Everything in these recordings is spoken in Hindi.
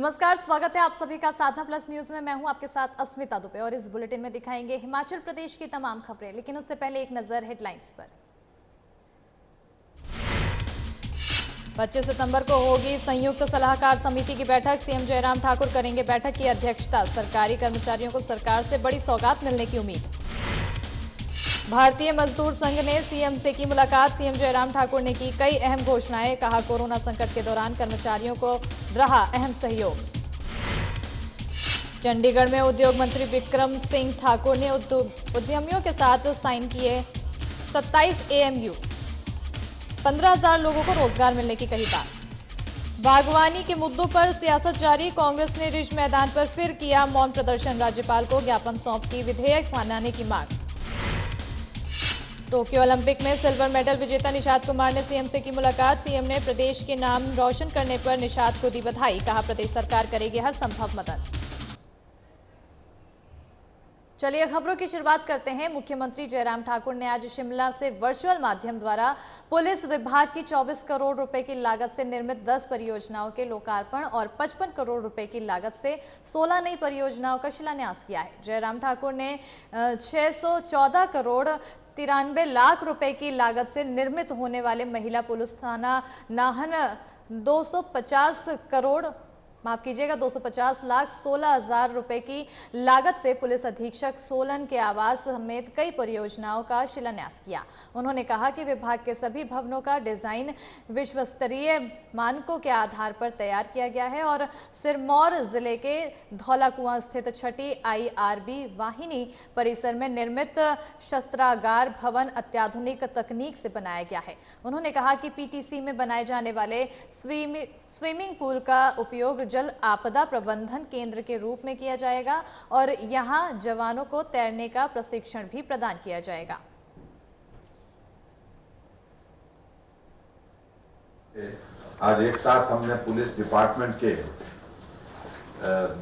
नमस्कार, स्वागत है आप सभी का साधना प्लस न्यूज में। मैं हूं आपके साथ अस्मिता दुबे और इस बुलेटिन में दिखाएंगे हिमाचल प्रदेश की तमाम खबरें, लेकिन उससे पहले एक नजर हेडलाइंस पर। 25 सितंबर को होगी संयुक्त सलाहकार समिति की बैठक। सीएम जयराम ठाकुर करेंगे बैठक की अध्यक्षता। सरकारी कर्मचारियों को सरकार से बड़ी सौगात मिलने की उम्मीद। भारतीय मजदूर संघ ने सीएम से की मुलाकात। सीएम जयराम ठाकुर ने की कई अहम घोषणाएं। कहा, कोरोना संकट के दौरान कर्मचारियों को रहा अहम सहयोग। चंडीगढ़ में उद्योग मंत्री बिक्रम सिंह ठाकुर ने उद्यमियों के साथ साइन किए 27 एएमयू। 15,000 लोगों को रोजगार मिलने की कही बात। बागवानी के मुद्दों पर सियासत जारी। कांग्रेस ने रिज मैदान पर फिर किया मौन प्रदर्शन। राज्यपाल को ज्ञापन सौंपी विधेयक बनाने की मांग। टोक्यो ओलंपिक में सिल्वर मेडल विजेता निषाद कुमार ने सीएम से की मुलाकात। सीएम ने प्रदेश के नाम रोशन करने पर निषाद को दी बधाई। कहा, प्रदेश सरकार करेगी हर संभव मदद। चलिए खबरों की शुरुआत करते हैं। मुख्यमंत्री जयराम ठाकुर ने आज शिमला से वर्चुअल माध्यम द्वारा पुलिस विभाग की 24 करोड़ रुपए की लागत से निर्मित 10 परियोजनाओं के लोकार्पण और 55 करोड़ रुपए की लागत से 16 नई परियोजनाओं का शिलान्यास किया है। जयराम ठाकुर ने 614 करोड़ 93 लाख रुपए की लागत से निर्मित होने वाले महिला पुलिस थाना नाहन 250 लाख 16 हजार रुपए की लागत से पुलिस अधीक्षक सोलन के आवास समेत कई परियोजनाओं का शिलान्यास किया। उन्होंने कहा कि विभाग के सभी भवनों का डिजाइन विश्व स्तरीय मानकों के आधार पर तैयार किया गया है और सिरमौर जिले के धौलाकुआं स्थित छठी IRB वाहिनी परिसर में निर्मित शस्त्रागार भवन अत्याधुनिक तकनीक से बनाया गया है। उन्होंने कहा कि PTC में बनाए जाने वाले स्विमिंग पूल का उपयोग जल आपदा प्रबंधन केंद्र के रूप में किया जाएगा और यहां जवानों को तैरने का प्रशिक्षण भी प्रदान किया जाएगा। आज एक साथ हमने पुलिस डिपार्टमेंट के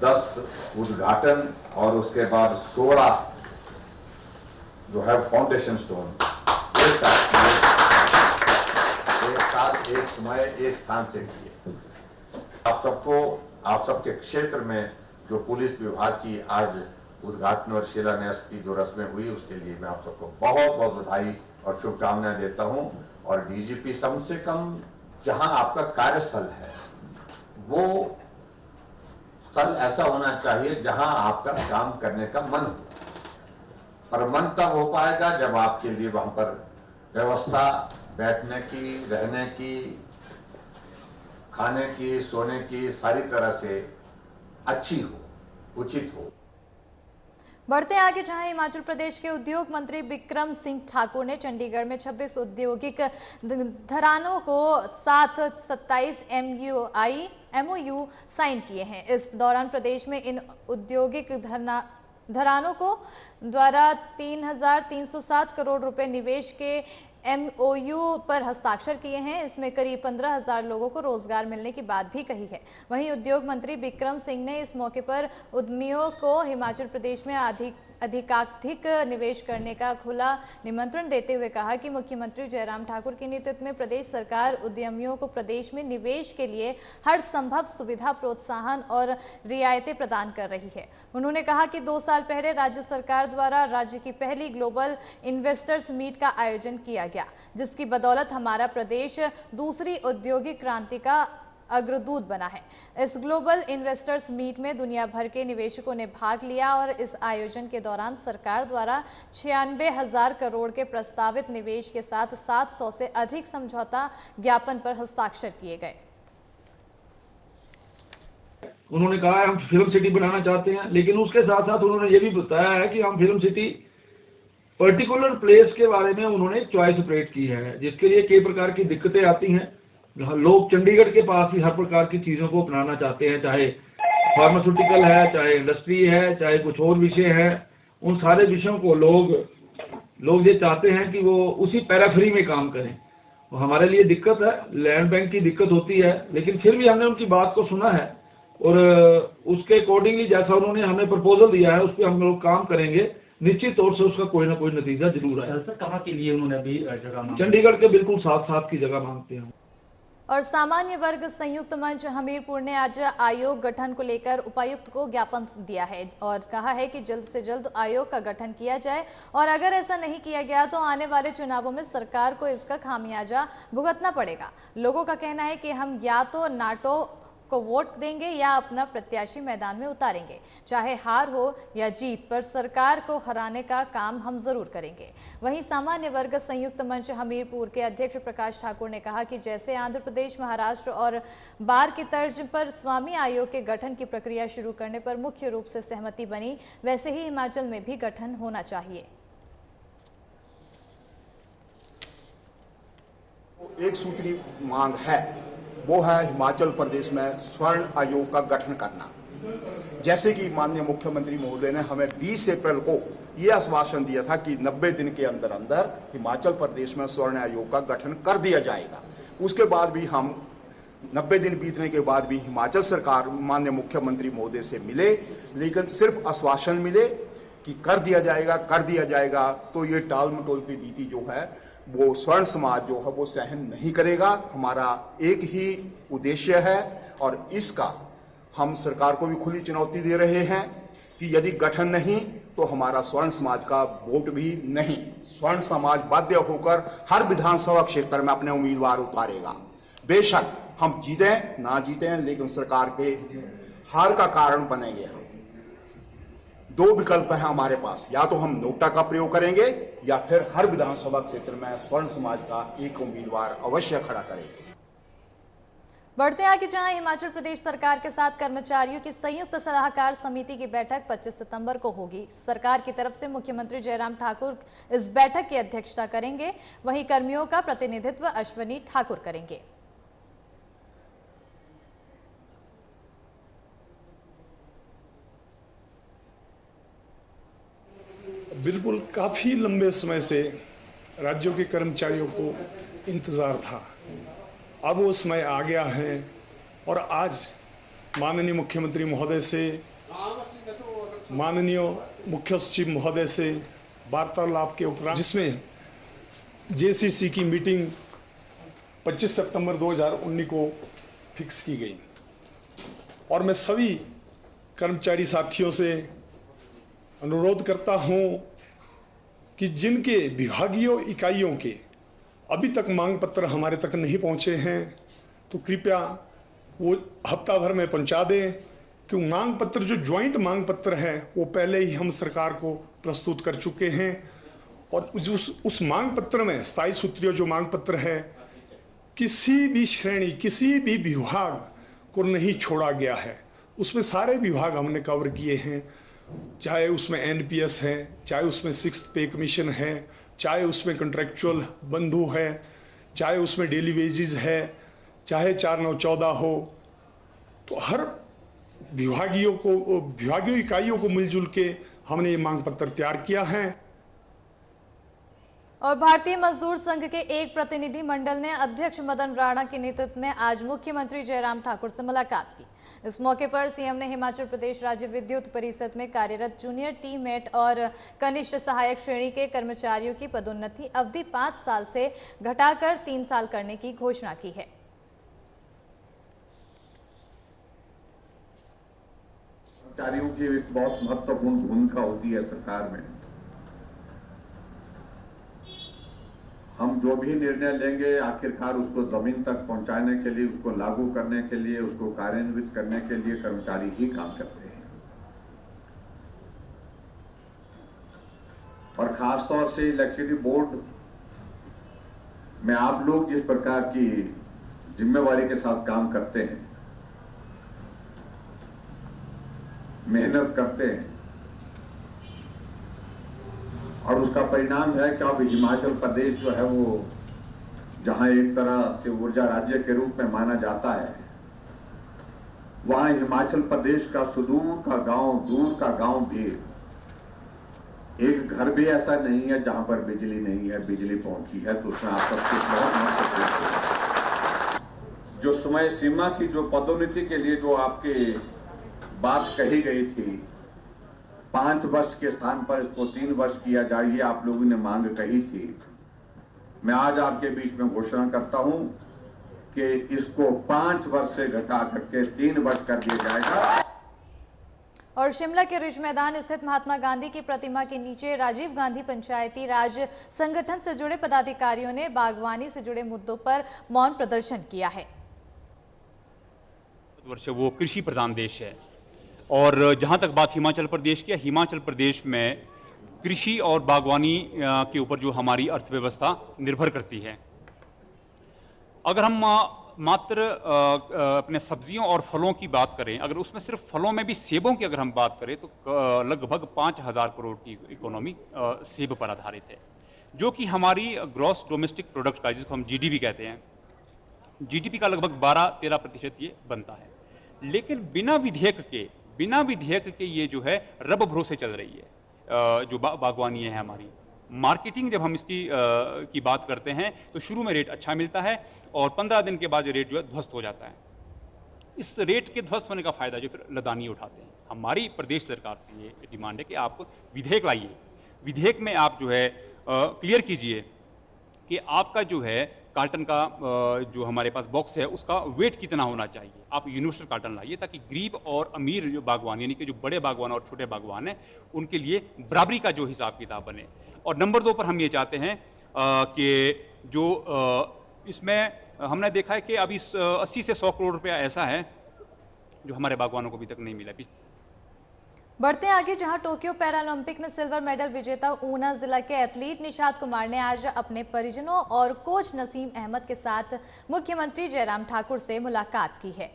10 उद्घाटन और उसके बाद 16 जो है फाउंडेशन स्टोन एक साथ एक समय एक स्थान से किए। आप सबके क्षेत्र में जो पुलिस विभाग की आज उद्घाटन और शिलान्यास की जो रस्में हुई उसके लिए मैं आप सबको बहुत बहुत बधाई और शुभकामनाएं देता हूं। और DGP कम से कम जहां आपका कार्यस्थल है वो स्थल ऐसा होना चाहिए जहां आपका काम करने का मन हो, और मन तब हो पाएगा जब आपके लिए वहां पर व्यवस्था बैठने की, रहने की, खाने की, सोने की सारी तरह से अच्छी हो, उचित हो। बढ़ते आगे, जहां हिमाचल प्रदेश के उद्योग मंत्री बिक्रम सिंह ठाकुर ने चंडीगढ़ में 26 औद्योगिक घरानों को साथ 27 MOU साइन किए हैं। इस दौरान प्रदेश में इन औद्योगिक घरानों को द्वारा 3,307 करोड़ रुपए निवेश के MOU पर हस्ताक्षर किए हैं। इसमें करीब 15,000 लोगों को रोजगार मिलने की बात भी कही है। वहीं उद्योग मंत्री बिक्रम सिंह ने इस मौके पर उद्यमियों को हिमाचल प्रदेश में अधिकाधिक निवेश करने का खुला निमंत्रण देते हुए कहा कि मुख्यमंत्री जयराम ठाकुर के नेतृत्व में प्रदेश सरकार उद्यमियों को प्रदेश में निवेश के लिए हर संभव सुविधा, प्रोत्साहन और रियायतें प्रदान कर रही है। उन्होंने कहा कि 2 साल पहले राज्य सरकार द्वारा राज्य की पहली ग्लोबल इन्वेस्टर्स मीट का आयोजन किया गया, जिसकी बदौलत हमारा प्रदेश दूसरी औद्योगिक क्रांति का अग्रदूत बना है। इस ग्लोबल इन्वेस्टर्स मीट में दुनिया भर के निवेशकों ने भाग लिया और इस आयोजन के दौरान सरकार द्वारा 96,000 करोड़ के प्रस्तावित निवेश के साथ 700 से अधिक समझौता ज्ञापन पर हस्ताक्षर किए गए। उन्होंने कहा हम फिल्म सिटी बनाना चाहते हैं, लेकिन उसके साथ साथ उन्होंने ये भी बताया है कि हम फिल्म सिटी पर्टिकुलर प्लेस के बारे में उन्होंने चॉइस सेपरेट की है, जिसके लिए कई प्रकार की दिक्कतें आती हैं। लोग चंडीगढ़ के पास ही हर प्रकार की चीज़ों को अपनाना चाहते हैं, चाहे फार्मास्यूटिकल है, चाहे इंडस्ट्री है, चाहे कुछ और विषय है। उन सारे विषयों को लोग ये चाहते हैं कि वो उसी पैराफरी में काम करें। वो हमारे लिए दिक्कत है, लैंड बैंक की दिक्कत होती है, लेकिन फिर भी हमने उनकी बात को सुना है और उसके अकॉर्डिंगली जैसा उन्होंने हमें प्रपोजल दिया है उस पर हम लोग काम करेंगे। निश्चित तौर से उसका कोई ना कोई नतीजा जरूर आएगा। कहाँ के लिए उन्होंने अभी जगह चंडीगढ़ के बिल्कुल साथ की जगह मांगते हैं। और सामान्य वर्ग संयुक्त मंच हमीरपुर ने आज आयोग गठन को लेकर उपायुक्त को ज्ञापन दिया है और कहा है कि जल्द से जल्द आयोग का गठन किया जाए और अगर ऐसा नहीं किया गया तो आने वाले चुनावों में सरकार को इसका खामियाजा भुगतना पड़ेगा। लोगों का कहना है कि हम या तो नाटो को वोट देंगे या अपना प्रत्याशी मैदान में उतारेंगे, चाहे हार हो या जीत, पर सरकार को हराने का काम हम जरूर करेंगे। वहीं सामान्य वर्ग संयुक्त मंच हमीरपुर के अध्यक्ष प्रकाश ठाकुर ने कहा कि जैसे आंध्र प्रदेश, महाराष्ट्र और बार की तर्ज पर स्वामी आयोग के गठन की प्रक्रिया शुरू करने पर मुख्य रूप से सहमति बनी, वैसे ही हिमाचल में भी गठन होना चाहिए। एक सूत्री मांग है, वो है हिमाचल प्रदेश में स्वर्ण आयोग का गठन करना। जैसे कि माननीय मुख्यमंत्री महोदय ने हमें 20 अप्रैल को यह आश्वासन दिया था कि 90 दिन के अंदर अंदर हिमाचल प्रदेश में स्वर्ण आयोग का गठन कर दिया जाएगा। उसके बाद भी हम 90 दिन बीतने के बाद भी हिमाचल सरकार माननीय मुख्यमंत्री महोदय से मिले, लेकिन सिर्फ आश्वासन मिले कि कर दिया जाएगा। तो ये टाल मटोल की नीति जो है वो स्वर्ण समाज जो है वो सहन नहीं करेगा। हमारा एक ही उद्देश्य है और इसका हम सरकार को भी खुली चुनौती दे रहे हैं कि यदि गठन नहीं तो हमारा स्वर्ण समाज का वोट भी नहीं। स्वर्ण समाज बाध्य होकर हर विधानसभा क्षेत्र में अपने उम्मीदवार उतारेगा। बेशक हम जीतें ना जीतें, लेकिन सरकार के हार का कारण बनेंगे हम। 2 विकल्प है हमारे पास, या तो हम नोटा का प्रयोग करेंगे या फिर हर विधानसभा क्षेत्र में स्वर्ण समाज का एक उम्मीदवार अवश्य खड़ा करेंगे। बढ़ते आगे जहां हिमाचल प्रदेश सरकार के साथ कर्मचारियों की संयुक्त सलाहकार समिति की बैठक 25 सितंबर को होगी। सरकार की तरफ से मुख्यमंत्री जयराम ठाकुर इस बैठक की अध्यक्षता करेंगे, वहीं कर्मियों का प्रतिनिधित्व अश्वनी ठाकुर करेंगे। बिल्कुल काफ़ी लंबे समय से राज्यों के कर्मचारियों को इंतज़ार था, अब वो समय आ गया है और आज माननीय मुख्यमंत्री महोदय से, माननीय मुख्य सचिव महोदय से वार्तालाप के उपरांत, जिसमें जेसीसी की मीटिंग 25 सितंबर 2019 को फिक्स की गई और मैं सभी कर्मचारी साथियों से अनुरोध करता हूं कि जिनके विभागीय इकाइयों के अभी तक मांग पत्र हमारे तक नहीं पहुंचे हैं तो कृपया वो हफ्ता भर में पहुंचा दें, क्योंकि मांग पत्र जो ज्वाइंट मांग पत्र है वो पहले ही हम सरकार को प्रस्तुत कर चुके हैं और उस मांग पत्र में स्थायी सूत्रीय जो मांग पत्र है किसी भी श्रेणी, किसी भी विभाग को नहीं छोड़ा गया है। उसमें सारे विभाग हमने कवर किए हैं, चाहे उसमें एनपीएस है, चाहे उसमें 6th पे कमीशन है, चाहे उसमें कॉन्ट्रेक्चुअल बंधु है, चाहे उसमें डेली वेजेस है, चाहे 4914 हो। तो हर विभागीय इकाइयों को मिलजुल के हमने ये मांग पत्र तैयार किया है। और भारतीय मजदूर संघ के एक प्रतिनिधि मंडल ने अध्यक्ष मदन राणा के नेतृत्व में आज मुख्यमंत्री जयराम ठाकुर से मुलाकात की। इस मौके पर सीएम ने हिमाचल प्रदेश राज्य विद्युत परिषद में कार्यरत जूनियर टीममेट और कनिष्ठ सहायक श्रेणी के कर्मचारियों की पदोन्नति अवधि 5 साल से घटाकर 3 साल करने की घोषणा की है। कर्मचारियों की एक बहुत महत्वपूर्ण भूमिका होती है सरकार में। हम जो भी निर्णय लेंगे आखिरकार उसको जमीन तक पहुंचाने के लिए, उसको लागू करने के लिए, उसको कार्यान्वित करने के लिए कर्मचारी ही काम करते हैं। और खासतौर से इलेक्ट्रिसिटी बोर्ड में आप लोग जिस प्रकार की जिम्मेवारी के साथ काम करते हैं, मेहनत करते हैं और उसका परिणाम है कि अब हिमाचल प्रदेश जो है वो जहां एक तरह से ऊर्जा राज्य के रूप में माना जाता है, वहां हिमाचल प्रदेश का सुदूर का गांव, दूर का गांव भी, एक घर भी ऐसा नहीं है जहां पर बिजली नहीं है। बिजली पहुंची है तो उसमें आप सबके बहुत महत्वपूर्ण जो समय सीमा की जो पदोन्नति के लिए जो आपकी बात कही गई थी, 5 वर्ष के स्थान पर इसको 3 वर्ष किया जाए, ये आप लोगों ने मांग कही थी। मैं आज आपके बीच में घोषणा करता हूं कि इसको 5 वर्ष से घटा करके 3 वर्ष कर दिया जाएगा। और शिमला के रिज मैदान स्थित महात्मा गांधी की प्रतिमा के नीचे राजीव गांधी पंचायती राज संगठन से जुड़े पदाधिकारियों ने बागवानी से जुड़े मुद्दों पर मौन प्रदर्शन किया है। वर्ष वो कृषि प्रधान देश है और जहां तक बात हिमाचल प्रदेश की है, हिमाचल प्रदेश में कृषि और बागवानी के ऊपर जो हमारी अर्थव्यवस्था निर्भर करती है। अगर हम मात्र अपने सब्जियों और फलों की बात करें, अगर उसमें सिर्फ फलों में भी सेबों की अगर हम बात करें तो लगभग 5,000 करोड़ की इकोनॉमी सेब पर आधारित है, जो कि हमारी ग्रॉस डोमेस्टिक प्रोडक्ट का, जिसको हम जीडीपी कहते हैं, जीडीपी का लगभग 12-13% ये बनता है। लेकिन बिना विधेयक के ये जो है रब भरोसे चल रही है। जो बागवानी है हमारी, मार्केटिंग जब हम इसकी की बात करते हैं तो शुरू में रेट अच्छा मिलता है और 15 दिन के बाद ये रेट जो है ध्वस्त हो जाता है। इस रेट के ध्वस्त होने का फायदा जो फिर लदानी उठाते हैं। हमारी प्रदेश सरकार से ये डिमांड है कि आप विधेयक लाइए, विधेयक में आप जो है क्लियर कीजिए कि आपका जो है कार्टन का जो हमारे पास बॉक्स है उसका वेट कितना होना चाहिए। आप यूनिवर्सल कार्टन लाइए ताकि गरीब और अमीर जो बागवान, यानी कि जो बड़े बागवान और छोटे बागवान हैं, उनके लिए बराबरी का जो हिसाब किताब बने। और नंबर 2 पर हम ये चाहते हैं कि जो इसमें हमने देखा है कि अभी 80 से 100 करोड़ रुपया ऐसा है जो हमारे बागवानों को अभी तक नहीं मिला। बढ़ते हैं आगे, जहां टोक्यो पैरालंपिक में सिल्वर मेडल विजेता ऊना जिला के एथलीट निशात कुमार ने आज अपने परिजनों और कोच नसीम अहमद के साथ मुख्यमंत्री जयराम ठाकुर से मुलाकात की है।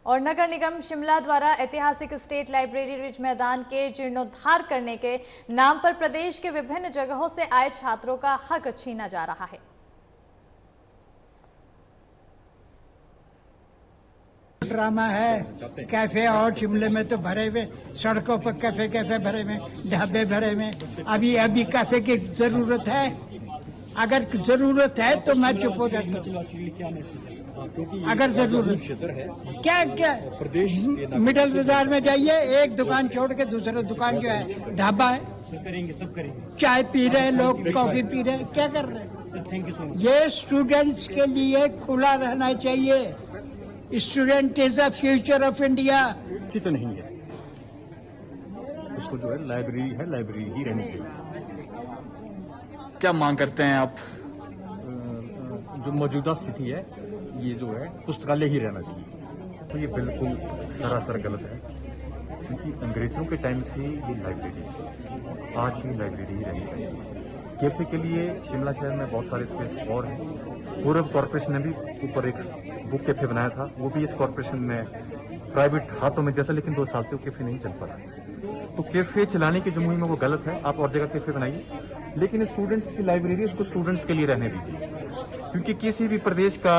और नगर निगम शिमला द्वारा ऐतिहासिक स्टेट लाइब्रेरी रिज मैदान के जीर्णोद्धार करने के नाम पर प्रदेश के विभिन्न जगहों से आए छात्रों का हक छीना जा रहा है। ड्रामा है, कैफे और शिमले में तो भरे हुए, सड़कों पर कैफे भरे हुए, ढाबे भरे हुए। अभी कैफे की जरूरत है? अगर जरूरत है तो मैं चुप हो जाता हूँ। अगर जरूरत क्या मिडल बाजार में जाइए, एक दुकान छोड़ के दूसरा दुकान जो है ढाबा है, सब करेंगे। चाय पी रहे लोग, कॉफी पी रहे, क्या कर रहे हैं? ये स्टूडेंट्स के लिए खुला रहना चाहिए। Student is the future of India. तो नहीं है, उसको जो है लाइब्रेरी ही रहनी चाहिए। क्या मांग करते हैं आप? जो मौजूदा स्थिति है, ये जो है पुस्तकालय ही रहना चाहिए। तो ये बिल्कुल सरासर गलत है, क्योंकि अंग्रेजों के टाइम से ये लाइब्रेरी, आज भी लाइब्रेरी ही रहनी चाहिए। कैफे के लिए शिमला शहर में बहुत सारे स्पेस और हैं। पूर्व कॉरपोरेशन ने भी ऊपर एक बुक कैफे बनाया था, वो भी इस कॉरपोरेशन में प्राइवेट हाथों में दिया था, लेकिन 2 साल से वो कैफे नहीं चल पा रहा। तो कैफे चलाने की जो मुहिम है वो गलत है। आप और जगह कैफे बनाइए, लेकिन स्टूडेंट्स की लाइब्रेरी उसको स्टूडेंट्स के लिए रहने दीजिए, क्योंकि किसी भी प्रदेश का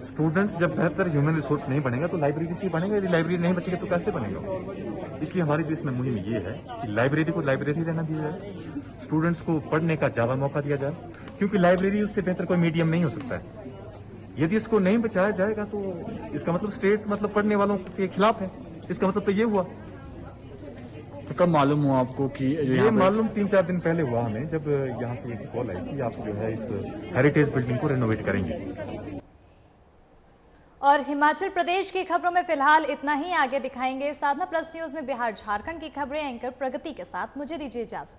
स्टूडेंट्स जब बेहतर ह्यूमन रिसोर्स नहीं बनेगा तो लाइब्रेरी से बनेगा। यदि लाइब्रेरी नहीं बचेगी तो कैसे बनेगा? इसलिए हमारी जो इसमें मुहिम ये है कि लाइब्रेरी को लाइब्रेरी रहना दिया जाए, स्टूडेंट्स को पढ़ने का ज्यादा मौका दिया जाए, क्योंकि लाइब्रेरी उससे बेहतर कोई मीडियम नहीं हो सकता है। यदि इसको नहीं बचाया जाएगा तो इसका मतलब स्टेट पढ़ने वालों के खिलाफ है। इसका मतलब तो ये हुआ। तो कब मालूम हुआ आपको कि ये मालूम 3-4 दिन पहले हुआ हमें, जब यहाँ से एक कॉल आई कि आप जो है इस हेरिटेज बिल्डिंग को रेनोवेट करेंगे। और हिमाचल प्रदेश की खबरों में फिलहाल इतना ही। आगे दिखाएंगे साधना प्लस न्यूज में बिहार झारखंड की खबरें एंकर प्रगति के साथ। मुझे दीजिए इजाजत।